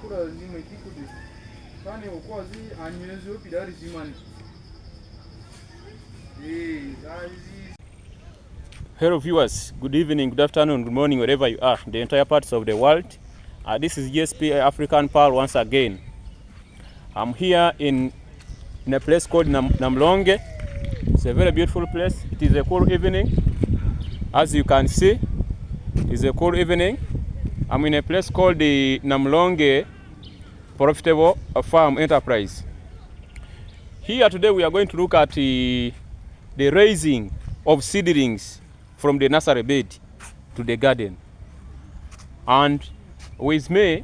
Hello viewers, good evening, good afternoon, good morning, wherever you are, the entire parts of the world. This is GSP African Pearl once again. I'm here in a place called Namlonge. It's a very beautiful place. It is a cool evening. As you can see, it is a cool evening. I'm in a place called the Namlonge Profitable Farm Enterprise. Here today we are going to look at the raising of seedlings from the nursery bed to the garden. And with me,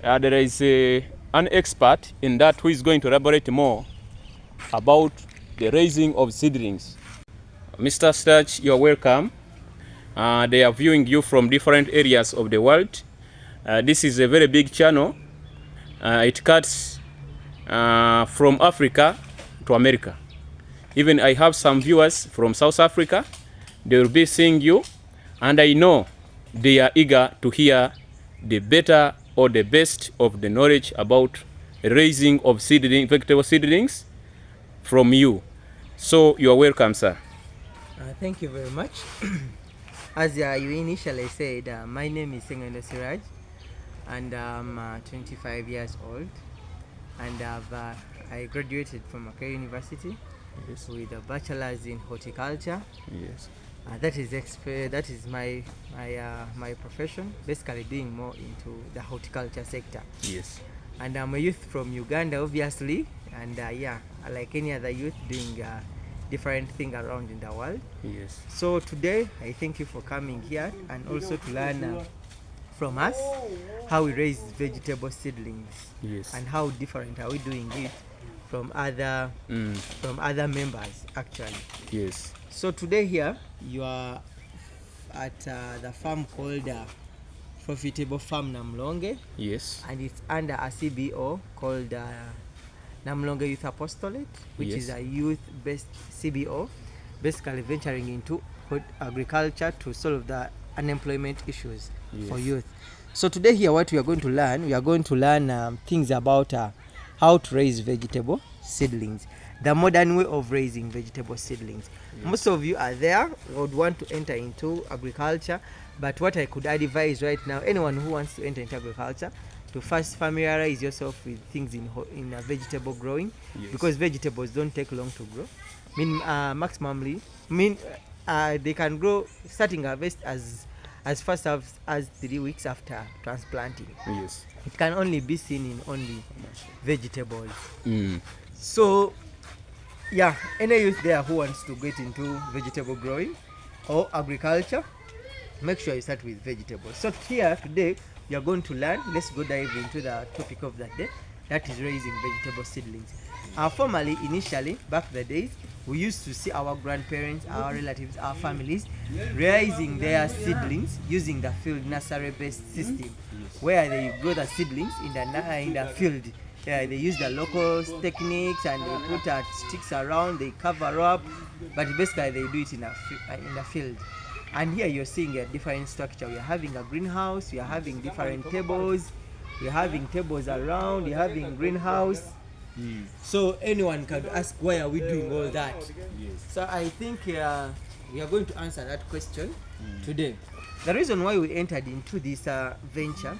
there is an expert in that who is going to elaborate more about the raising of seedlings. Mr. Starch, you're welcome. They are viewing you from different areas of the world. This is a very big channel. It cuts from Africa to America. Even I have some viewers from South Africa. They will be seeing you, and I know they are eager to hear the better or the best of the knowledge about raising of vegetable seedlings from you. So you are welcome, sir. Thank you very much. As you initially said, my name is Siraj, and I'm 25 years old, and I graduated from Makere University. Yes. With a bachelor's in horticulture. Yes. That is my profession, basically doing more into the horticulture sector. Yes. And I'm a youth from Uganda, obviously, and like any other youth, doing different things around in the world. Yes. So today, I thank you for coming here and also to learn from us how we raise vegetable seedlings. Yes. And how different are we doing it from other members, actually. Yes. So today here you are at the farm called Profitable Farm Namlonge. Yes. And it's under a CBO called Namlonge Youth Apostolate, which is a youth-based CBO, basically venturing into agriculture to solve the unemployment issues for youth. So today here what we are going to learn things about how to raise vegetable seedlings, the modern way of raising vegetable seedlings. Yes. Most of you are there, would want to enter into agriculture, but what I could advise right now, anyone who wants to enter into agriculture, to first familiarize yourself with things in vegetable growing. Yes. Because vegetables don't take long to grow. They can grow starting harvest as fast as 3 weeks after transplanting. Yes. It can only be seen in only vegetables. So any youth there who wants to get into vegetable growing or agriculture, make sure you start with vegetables. So here today we are going to learn, let's go dive into the topic of that day, that is raising vegetable seedlings. Formerly, initially, back the days, we used to see our grandparents, our relatives, our families raising their seedlings using the field nursery-based system, where they grow the seedlings in the field. They use the local techniques and they put sticks around, they cover up, but basically they do it in the field. And here you're seeing a different structure. We are having a greenhouse, we are having different tables, we are having tables around, we are having greenhouse. So anyone can ask, why are we doing all that? Yes. So I think we are going to answer that question today. The reason why we entered into this venture,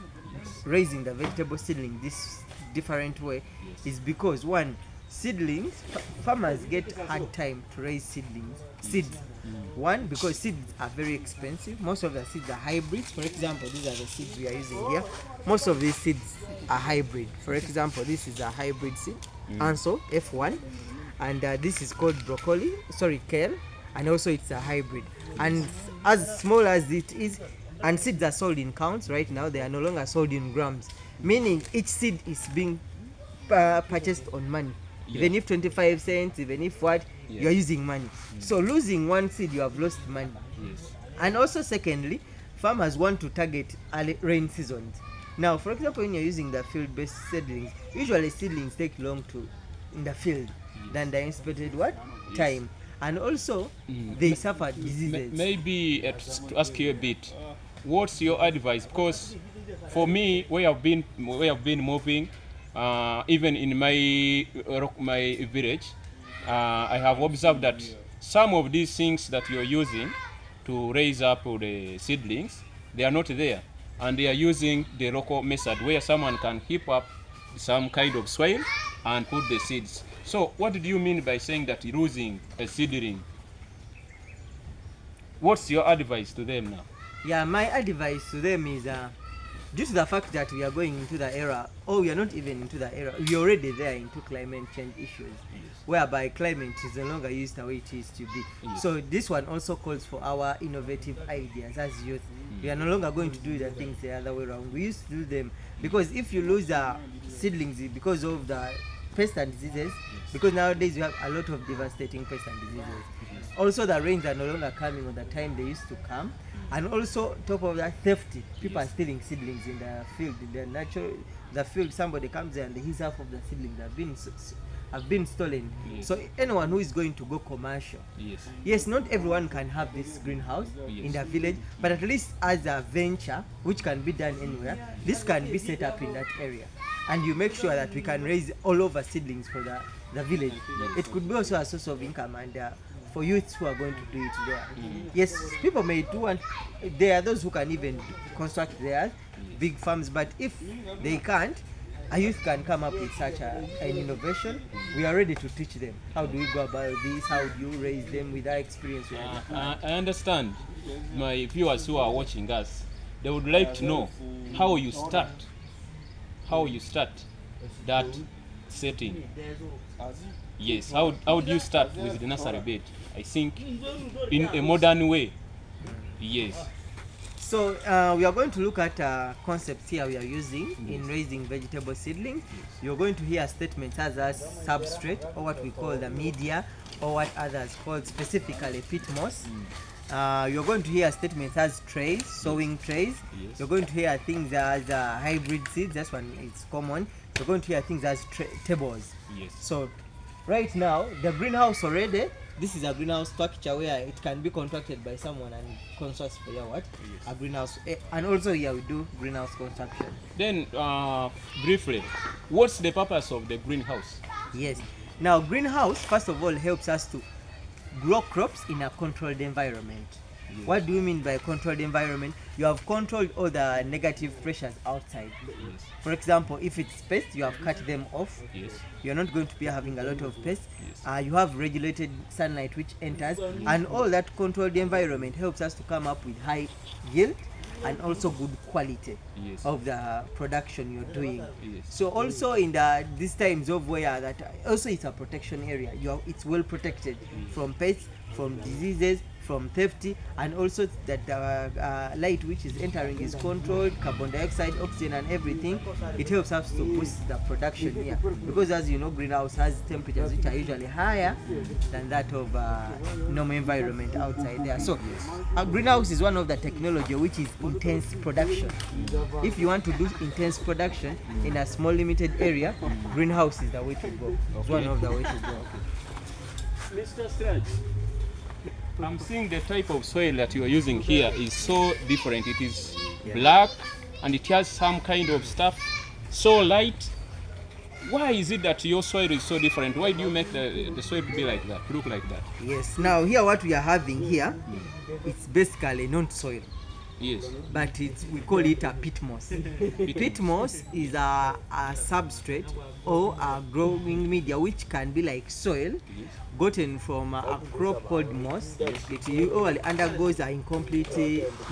raising the vegetable seedling this different way, is because one, seedlings, farmers get hard time to raise seeds. One, because seeds are very expensive. Most of the seeds are hybrids. For example, these are the seeds we are using here. Most of these seeds are hybrid. For example, this is a hybrid seed, Anso F1, and this is called kale, and also it's a hybrid. And as small as it is, and seeds are sold in counts right now, they are no longer sold in grams, meaning each seed is being purchased on money. Even if 25 cents, even if you are using money. So losing one seed, you have lost money. Yes. And also secondly, farmers want to target rain seasons. Now, for example, when you're using the field-based seedlings, usually seedlings take long in the field than the expected time. And also, they suffer diseases. Maybe to ask you a bit, what's your advice? Because for me, where I've been moving, even in my village, I have observed that some of these things that you're using to raise up the seedlings, they are not there, and they are using the local method where someone can heap up some kind of soil and put the seeds. So what do you mean by saying that losing a seedling? What's your advice to them now? Yeah, my advice to them is due to the fact that we are going into the era, or we are not even into the era, we are already there into climate change issues, whereby climate is no longer used the way it is to be. So this one also calls for our innovative ideas as youth. We are no longer going to do the things the other way around. We used to do them because if you lose the seedlings because of the pests and diseases, because nowadays you have a lot of devastating pests and diseases. Also the rains are no longer coming on the time they used to come. And also, top of that, theft. People are stealing seedlings in the field. The field, somebody comes there and his half of the seedlings have been stolen. So anyone who is going to go commercial, yes, not everyone can have this greenhouse in the village, but at least as a venture, which can be done anywhere, this can be set up in that area. And you make sure that we can raise all over seedlings for the village. It could be also a source of income and for youths who are going to do it there. Yes, people may do, and there are those who can even construct their big farms, but if they can't, a youth can come up with such an innovation. We are ready to teach them. How do we go about this? How do you raise them with our experience? I understand my viewers who are watching us, they would like to know how you start that setting. Yes, how do you start with the nursery bed? I think in a modern way. Yes. So we are going to look at concepts here we are using in raising vegetable seedlings. You're going to hear statements as substrate, or what we call the media, or what others call specifically pit moss. You're going to hear statements as trays, sowing trays. You're going to hear things as hybrid seeds. That's one, it's common. You're going to hear things as tables. So right now, the greenhouse already, this is a greenhouse structure where it can be contracted by someone and constructs for your a greenhouse. And also here we do greenhouse construction. Then briefly, what's the purpose of the greenhouse? Yes. Now greenhouse, first of all, helps us to grow crops in a controlled environment. What do you mean by controlled environment? You have controlled all the negative pressures outside. For example, if it's pests, you have cut them off. You're not going to be having a lot of pests. You have regulated sunlight which enters, and all that controlled environment helps us to come up with high yield and also good quality of the production you're doing. So also in these times of where that also it's a protection area. It's well protected from pests, from diseases, from theft, and also that the light which is entering is controlled, carbon dioxide, oxygen and everything. It helps us to boost the production here, because as you know, greenhouse has temperatures which are usually higher than that of normal environment outside there. So a greenhouse is one of the technology which is intense production. If you want to do intense production in a small limited area, greenhouse is the way to go. It's one of the way to go. Mr. Strange, I'm seeing the type of soil that you are using here is so different. It is black and it has some kind of stuff so light. Why is it that your soil is so different? Why do you make the soil to be like that, look like that? Yes, now here what we are having here, it's basically not soil. Yes. But we call it a pit moss. Pit moss is a substrate or a growing media which can be like soil, gotten from a crop called moss. It usually undergoes an incomplete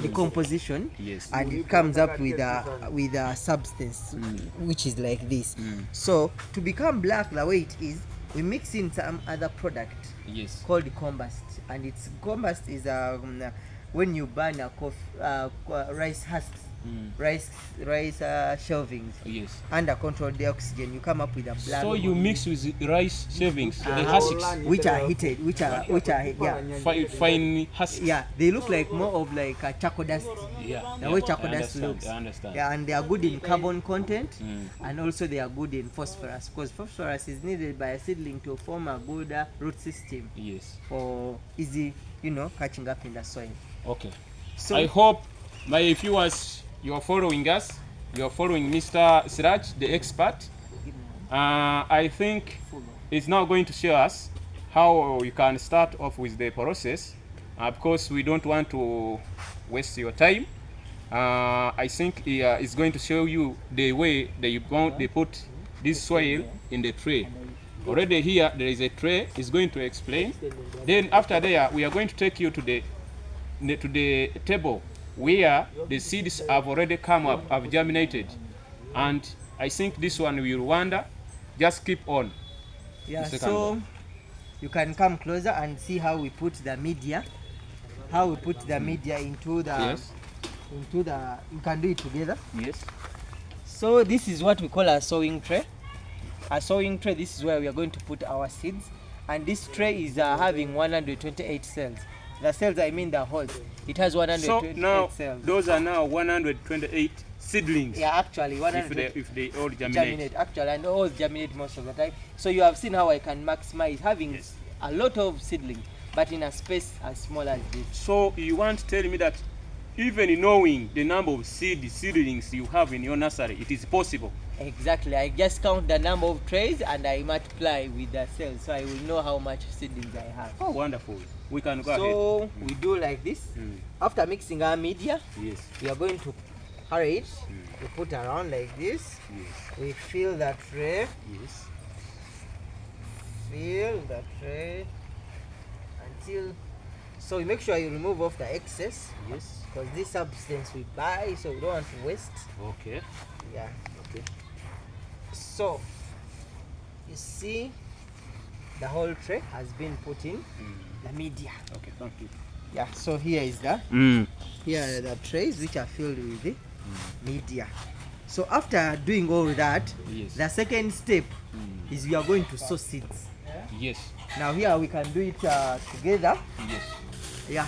decomposition, and it comes up with a substance which is like this. So to become black the way it is, we mix in some other product called combust, and its combust is when you burn a rice husks, rice shelvings, under controlled oxygen, you come up with a black. So you mix with rice shelvings, the husks, which are heated, which are fine husks. Yeah, they look like more of like a charcoal dust. The way charcoal dust looks. I understand. Yeah, and they are good in carbon content, and also they are good in phosphorus, because phosphorus is needed by a seedling to form a good root system. For easy, catching up in the soil. Okay. So I hope my viewers, you are following us. you're following Mr. Siraj, the expert. I think he's now going to show us how you can start off with the process. Of course, we don't want to waste your time. I think he is going to show you the way they put this soil in the tray. Already here there is a tray. He's going to explain. Then after there, we are going to take you to the table where the seeds have already come up, have germinated, and I think this one will wonder. Just keep on. Yeah, so you can come closer and see how we put the media. How we put the media into the you can do it together. Yes. So this is what we call a sowing tray. A sowing tray, this is where we are going to put our seeds, and this tray is having 128 cells. The cells, I mean the holes. It has 128 so now, cells. Those are now 128 seedlings. Yeah, actually 100 if they all germinate. Actually, and all germinate most of the time. So you have seen how I can maximize having a lot of seedlings, but in a space as small as this. So you want to tell me that even knowing the number of seedlings you have in your nursery, it is possible? Exactly. I just count the number of trays and I multiply with the cells, so I will know how much seedlings I have. Oh, wonderful. We can go ahead. So we do like this. After mixing our media, we are going to hurry it. We put around like this. We fill the tray. Fill the tray until, so we make sure you remove off the excess. Because this substance we buy, so we don't want to waste. Okay. Yeah. Okay. So you see the whole tray has been put in the media. Okay, thank you. Yeah, so here is the here are the trays which are filled with the media. So after doing all that, the second step is we are going to sow seeds. Now here we can do it together. Yeah.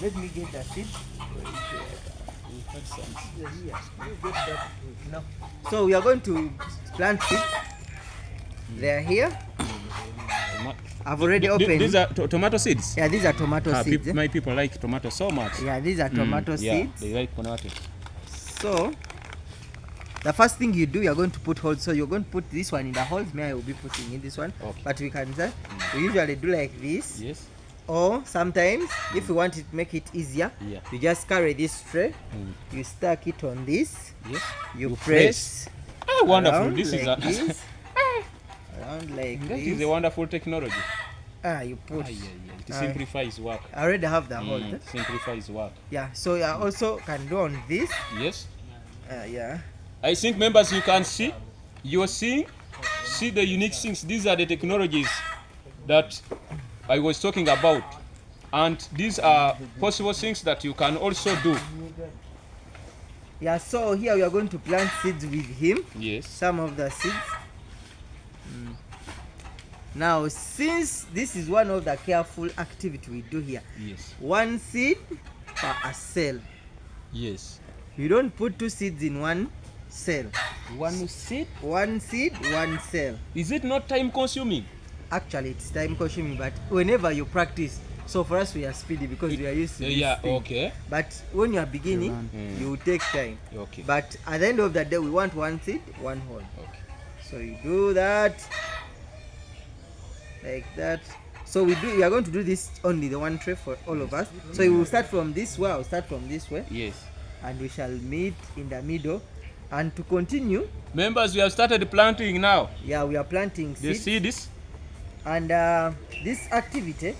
Let me get the seeds. No. So we are going to plant seeds. They are here. I've already opened. These are tomato seeds? Yeah, these are tomato seeds. My people like tomato so much. Yeah, these are tomato seeds. They like tomato. So the first thing you do, you are going to put holes. So you're going to put this one in the holes. I will be putting in this one. Okay. But we can we usually do like this. Or sometimes, if you want to make it easier, you just carry this tray, you stack it on this, you press. Oh, wonderful! This is around like this. This is a wonderful technology. You put. It simplifies work. I already have the hole. It simplifies work. Yeah. So you also can do on this. Yeah. I think members, you can see. You are seeing. See the unique things. These are the technologies that I was talking about, and these are possible things that you can also do. Yeah, so here we are going to plant seeds with him. Some of the seeds. Now, since this is one of the careful activity we do here, one seed per a cell. You don't put two seeds in one cell. One seed, one cell. Is it not time consuming? Actually, it's time consuming, but whenever you practice, so for us we are speedy because we are used to this thing. Okay. But when you are beginning, you will take time. Okay. But at the end of the day, we want one seed, one hole. Okay. So you do that, like that. So we are going to do this only the one tray for all of us. So we will start from this way. I'll start from this way. And we shall meet in the middle. And to continue, members, we have started planting now. Yeah, we are planting seeds. The seeds. And this activity,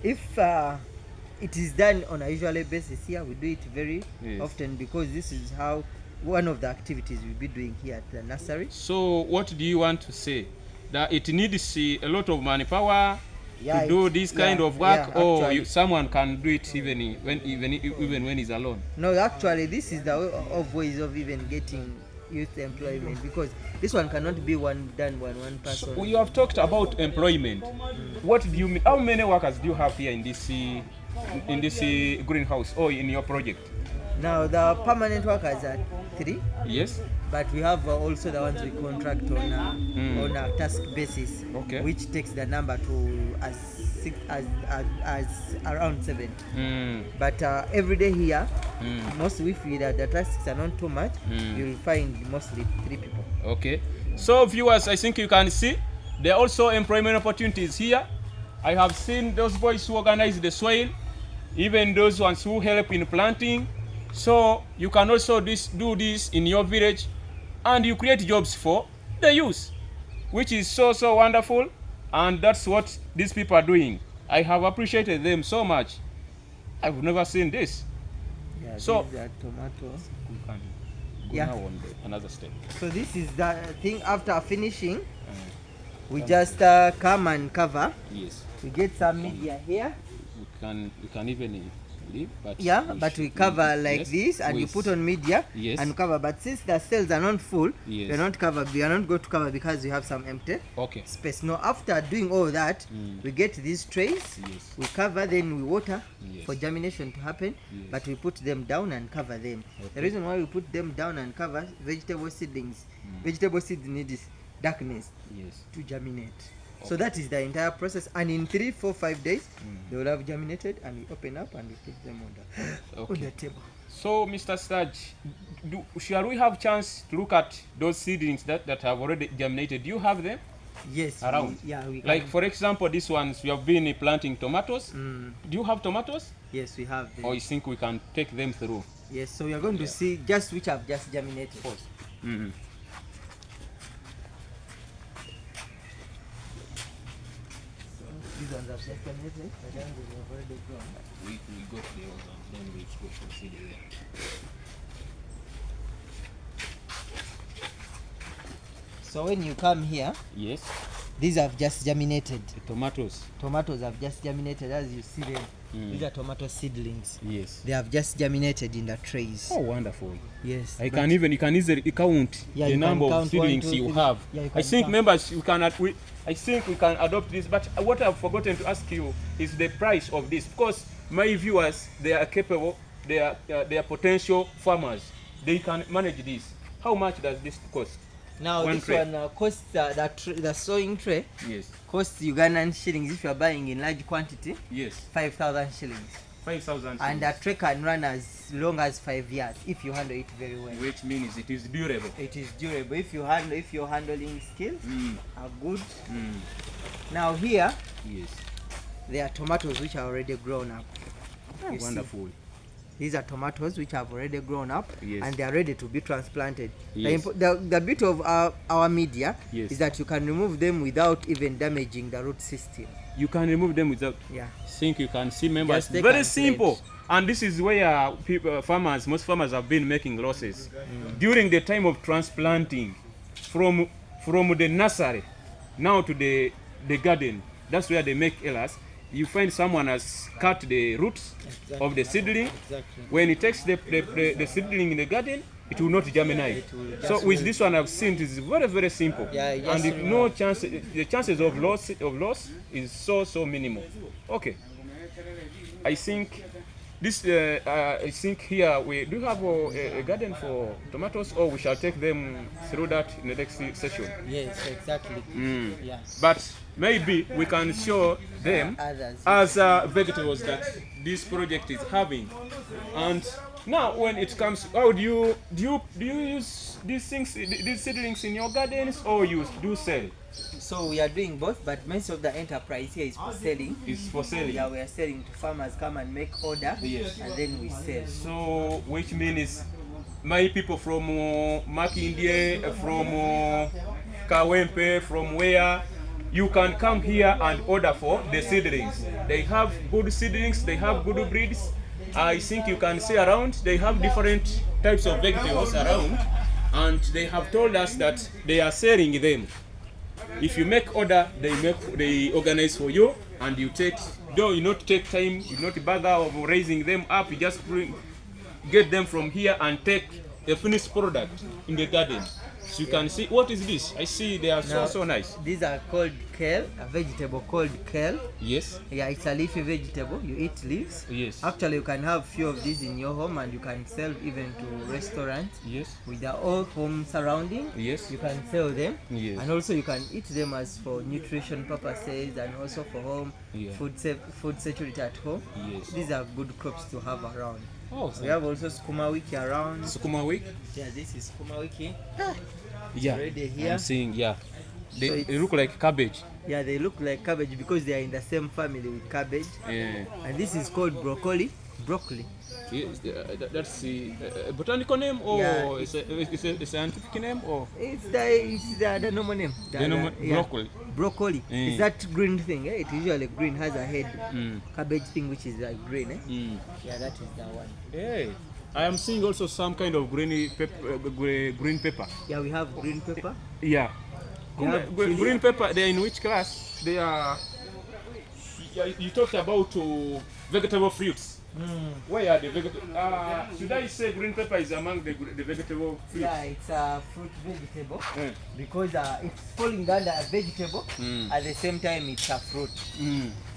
if it is done on a usual basis here, we do it very often because this is how one of the activities we'll be doing here at the nursery. So what do you want to say? That it needs a lot of manpower to do this kind of work, or someone can do it even when he's alone? No, actually this is the way of ways of even getting youth employment, because this one cannot be done by one person. So you have talked about employment. What do you mean? How many workers do you have here in this greenhouse or in your project? Now the permanent workers are 3. But we have also the ones we contract on a task basis, which takes the number to as as around 7. But every day here, mostly if the tasks are not too much, you'll find mostly 3 people. Okay. So viewers, I think you can see there are also employment opportunities here. I have seen those boys who organize the soil, even those ones who help in planting. So you can also do this in your village, and you create jobs for the youth, which is so wonderful. And that's what these people are doing. I have appreciated them so much. I've never seen this. Yeah, so these are tomatoes. we can go Yeah. now on another step. So this is the thing. After finishing, we just come and cover. Yes. We get some media here. We can even leave, but we cover like yes, this, and you put on media and cover. But since the cells are not full, we are not going to cover because we have some empty space. Now after doing all that, we get these trays, we cover, then we water for germination to happen, but we put them down and cover them. The reason why we put them down and cover vegetable seedlings, vegetable seeds need darkness to germinate. So that is the entire process, and in 3, 4, 5 days they will have germinated, and we open up and we put them on the table. So Mr. Staj, shall we have chance to look at those seedlings that have already germinated? Do you have them? Yes, around. We can. Like for example, these ones we have been planting tomatoes. Do you have tomatoes? Yes, we have them. Or you think we can take them through? Yes, so we are going to see just which have just germinated first. These ones have just germinated, but then they have already grown. We got the others and then we go to seed there. So when you come here, these have just germinated. The tomatoes have just germinated, as you see them. These are tomato seedlings. Yes. They have just germinated in the trays. Oh, wonderful. Yes. You can easily count the number of seedlings you have. I think members, I think we can adopt this, but what I've forgotten to ask you is the price of this, because my viewers, they are capable, they are potential farmers. They can manage this. How much does this cost? Now this one costs the sowing tray. Yes. Costs Ugandan shillings if you are buying in large quantity. Yes. 5,000 shillings. 5,000. And the tray can run as long as 5 years if you handle it very well. Which means it is durable. It is durable if your handling skills are good. Now here, there are tomatoes which are already grown up. Oh, wonderful. These are tomatoes which have already grown up, and they are ready to be transplanted. The beauty of our media is that you can remove them without even damaging the root system. You can remove them without. Yeah. Think you can see members. Very simple. And this is where most farmers have been making losses during the time of transplanting from the nursery now to the garden. That's where they make errors. You find someone has cut the roots of the seedling. When it takes the seedling in the garden, it will not germinate. So with this one I've seen, it is very simple. And no chance, the chances of loss is so minimal. Okay. I think this. I think here we do have a garden for tomatoes, or we shall take them through that in the next session. Yes, exactly. But maybe we can show them as vegetables that this project is having. And now, when it comes, how do you use these seedlings in your gardens, or you do sell? So we are doing both, but most of the enterprise here is for selling. It's for selling. Yeah, we are selling to farmers. Come and make order, and then we sell. So, which means my people from Makindye, from Kawempe, from where you can come here and order for the seedlings. They have good seedlings. They have good breeds. I think you can see around. They have different types of vegetables around, and they have told us that they are selling them. If you make order, they organize for you, and you take. Though you not take time, you not bother of raising them up. You just get them from here and take a finished product in the garden. So you can see, what is this? I see they are so nice. These are called kale, a vegetable called kale. Yes. Yeah, it's a leafy vegetable. You eat leaves. Yes. Actually, you can have few of these in your home, and you can sell even to restaurants. Yes. With their old home surrounding. Yes. You can sell them. Yes. And also you can eat them as for nutrition purposes and also for home food security at home. Yes. These are good crops to have around. Oh, we have also sukuma wiki around. Sukuma wiki? Yeah, this is sukuma wiki. Yeah, already here. I'm seeing, yeah. They look like cabbage. Yeah, they look like cabbage because they are in the same family with cabbage. Yeah. And this is called broccoli. Broccoli. Yes, that's the botanical name, or it's a scientific name, or it's the normal name. Broccoli. Broccoli. It's that green thing. It usually green, has a head cabbage thing which is like green. Yeah, that is the one. Hey, I am seeing also some kind of green pepper. Yeah, we have green pepper. Yeah. Green pepper. They are in which class? They are. You talked about vegetable fruits. Where are the vegetable? Should I say green pepper is among the vegetable fruits? Yeah, it's a fruit vegetable because it's falling under a vegetable. At the same time, it's a fruit.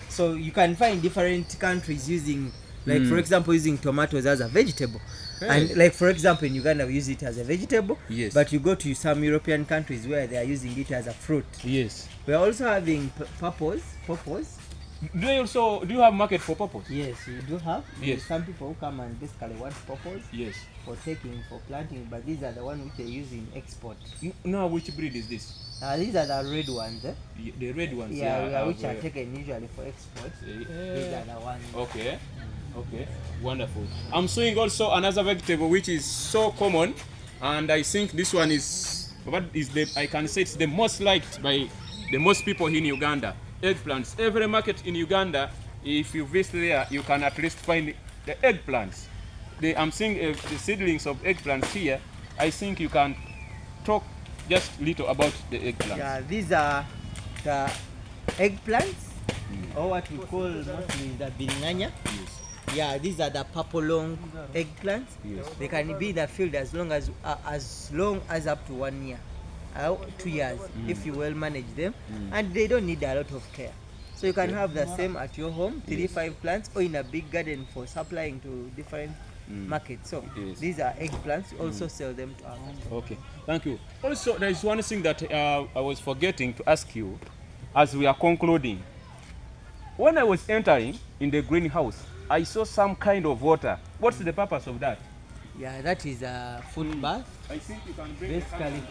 So you can find different countries using, like for example, using tomatoes as a vegetable. And like for example, in Uganda we use it as a vegetable. Yes. But you go to some European countries where they are using it as a fruit. Yes. We are also having purpose. Do you have market for purpose? Yes, we do have. Yes. Some people who come and basically want purpose. Yes. For planting, but these are the ones which they use in export. Now, which breed is this? These are the red ones. The red ones. Yeah, which are taken usually for export. These are the ones. Okay. Okay. Wonderful. I'm showing also another vegetable which is so common, and I think this one is I can say it's the most liked by the most people in Uganda. Eggplants. Every market in Uganda, if you visit there, you can at least find the eggplants. I'm seeing the seedlings of eggplants here. I think you can talk just little about the eggplants. Yeah, these are the eggplants, or what we call mostly the biringanya. Yes. Yeah, these are the purple long eggplants. Yes. They can be in the field as long as up to 1 year. 2 years if you well manage them, and they don't need a lot of care. So you can have the same at your home, 3-5 plants, or in a big garden for supplying to different markets. So these are eggplants. We also sell them to our market. Okay, thank you. Also, there is one thing that I was forgetting to ask you as we are concluding. When I was entering in the greenhouse, I saw some kind of water. What's the purpose of that? Yeah, that is a foot bath. I think you can bring basically.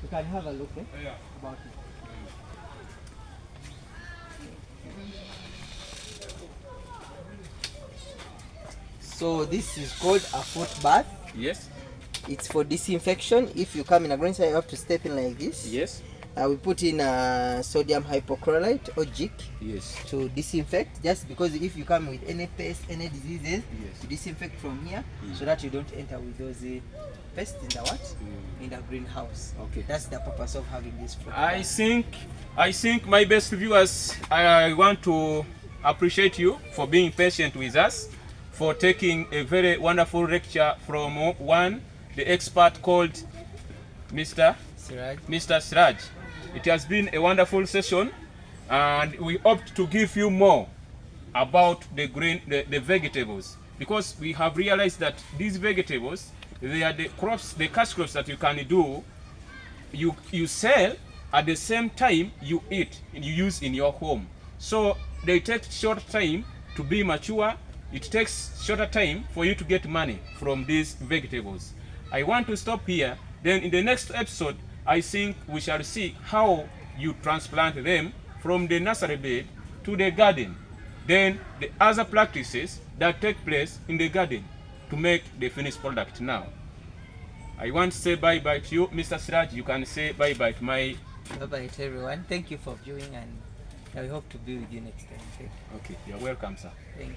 You can have a look about it. So this is called a foot bath. Yes. It's for disinfection. If you come in a green side, you have to step in like this. Yes. We put in sodium hypochlorite or JIC to disinfect, just because if you come with any pests, any diseases, you disinfect from here so that you don't enter with those pests in the in the greenhouse. Okay. That's the purpose of having this fruit. I think my best viewers, I want to appreciate you for being patient with us, for taking a very wonderful lecture from the expert called Mr. Siraj. It has been a wonderful session, and we hope to give you more about the vegetables, because we have realized that these vegetables, they are the cash crops that you can do. You sell at the same time you eat and you use in your home. So they take short time to be mature. It takes shorter time for you to get money from these vegetables. I want to stop here. Then in the next episode, I think we shall see how you transplant them from the nursery bed to the garden. Then the other practices that take place in the garden to make the finished product now. I want to say bye-bye to you, Mr. Siraj. You can say bye-bye to my... Bye-bye to everyone. Thank you for viewing, and I hope to be with you next time. Okay, you're welcome, sir. Thank you.